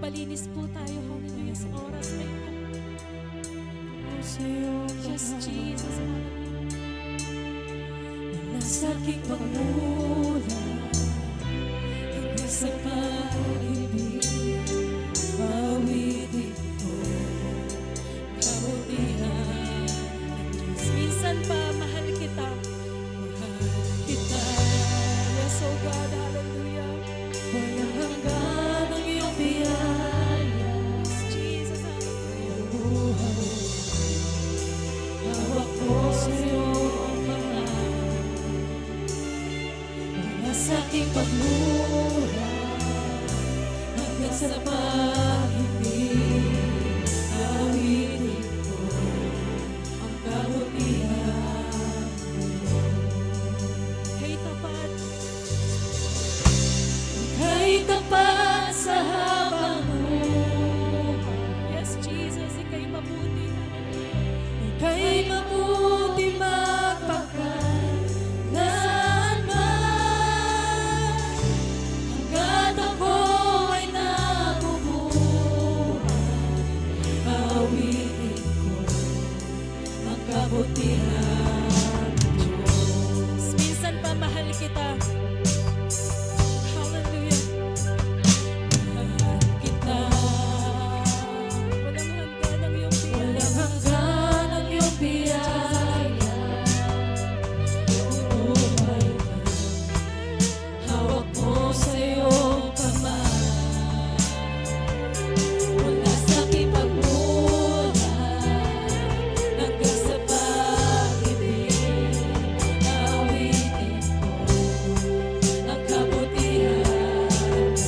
Magpalinis po tayo, hallelujah, sa oras na ito. Yes, Jesus, Mula sa aking pagmula hanggang sa pag-ibig, awitin ko kabutihan ng Diyos. minsan pa, mahal kita. Mahal kita, Yes, oh God, hallelujah. walang hanggan ang iyong biyaya. Yes, Jesus, hallelujah. Buhay, hawak ko sa iyong mga mula sa aking pagmula hanggang sa pag-ibig, awitin ko ang kabutihan mo. Hey, tapat. Ika'y tapat sa habang buhay, Yes, Jesus, ika'y mabuti. ika'y mabuti magpakailanman. Hanggat ako ay nabubuhay, awitin ko ang kabutihan ng Diyos. Minsan pa, mahal kita. Hallelujah. Mahal kita, Walang hanggan ang iyong walang hanggan ang iyong biyaya. Buhay ka, hawak mo sa iyong kamay. Mula sa aking pagmula hanggang sa pag-ibig, awitin ko ang kabutihan ng Diyos.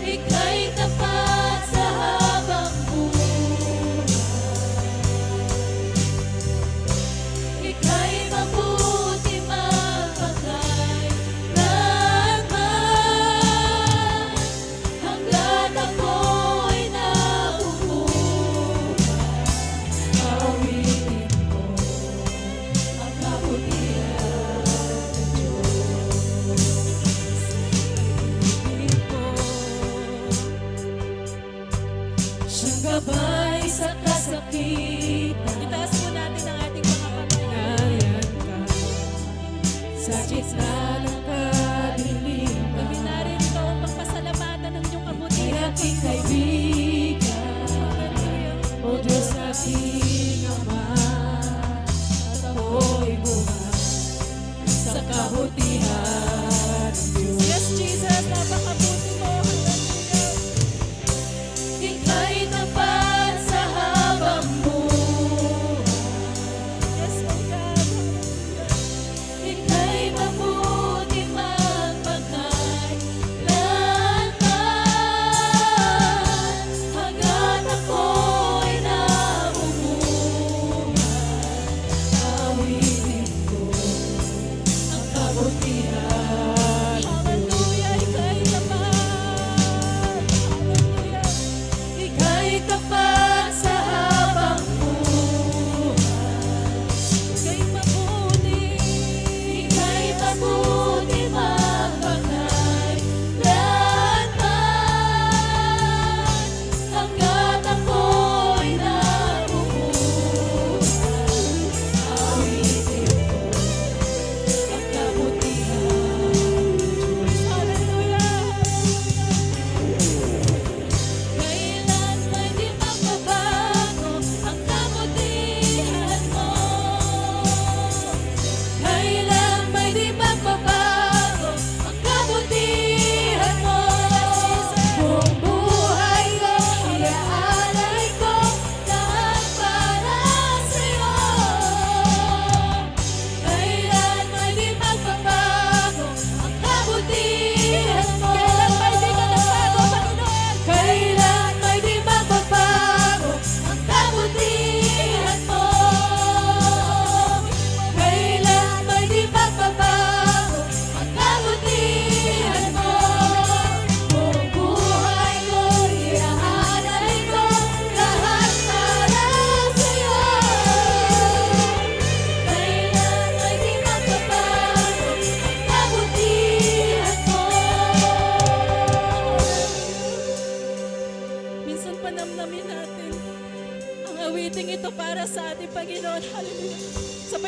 Ika'y tapat sa habang buhay, ika'y mabuti magpakailanman. Hanggat ako'y nabubuhay, awitin ko ang kabutihan ng Diyos. Ibig ko siyang gabay sa kasakitan. Itaas po natin ang ating mga kamay. Nariyan ka sa gitna ng kadiliman. Kami narito upang pasalamatan ng iyong Ay kabutihan. aking kaibigan, Hallelujah. O Diyos aking Ama, at ako'y buhay sa kabutihan ng Diyos. Yes, Jesus, napakabuti mo. Hallelujah. Ika'y tapat sa habang buhay, Yes, oh God. ika'y mabuti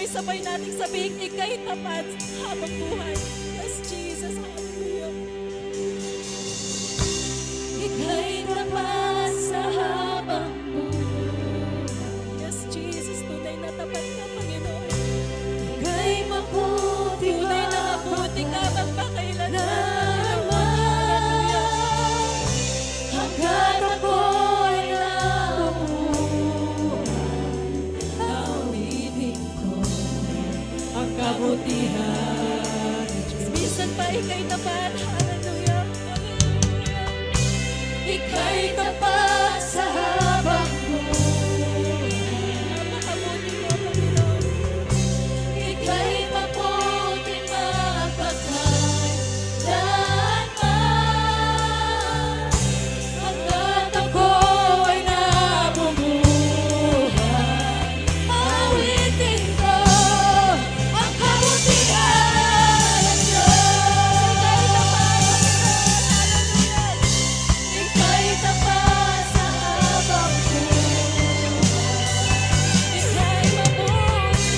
sabay-sabay nating sabihin, ika'y tapat habang buhay. Yes, Jesus. Hallelujah. Ika'y tapat sa habang buhay. Yes, Jesus. Tunay na tapat ka, Panginoon. Ika'y mabuti Tunay na mabuti ka magpakailanman. naman. Hanggat ako'y nabubuhay, awitin ko ang kabutihan ni Diyos. Minsan pa ika'y tapat. Hallelujah. Hallelujah. Ika'y tapat sa habang buhay. Napakabuti mo, Panginoon. Ika'y mabuti mapagkailanman. Hanggat ako'y nabubuhay, awitin ko ang kabutihan ng Diyos. Ika'y tapat sa habang buhay. Ika'y mabuti.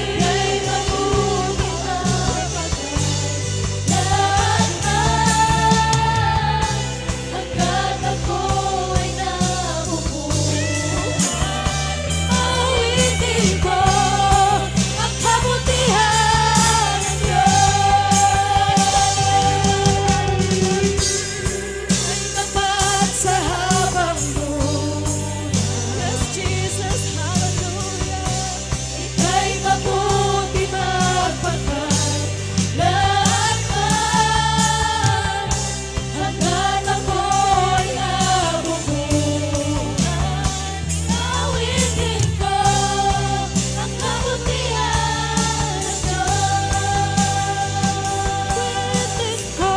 Ika'y mabuti mapagkailanman. Hanggat ako'y nabubuhay, awitin ko ang kabutihan ng Diyos. Ay tapat sa habang buhay. Yes, Jesus. Hallelujah. Ika'y mabuti mapagkailanman. Hanggat ako'y nabubuhay, awitin ko ang kabutihan ng Diyos. Awitin ko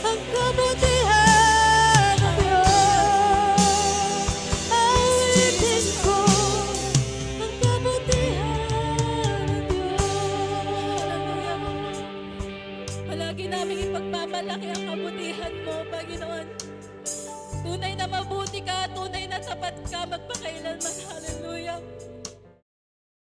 ang kabutihan ng Diyos. Awitin ko ang kabutihan ng Diyos. Palagi namin ipagpapalaki ang kabutihan mo, Panginoon. Tunay na mabuti ka, tunay na tapat ka, magpakailanman. Hallelujah.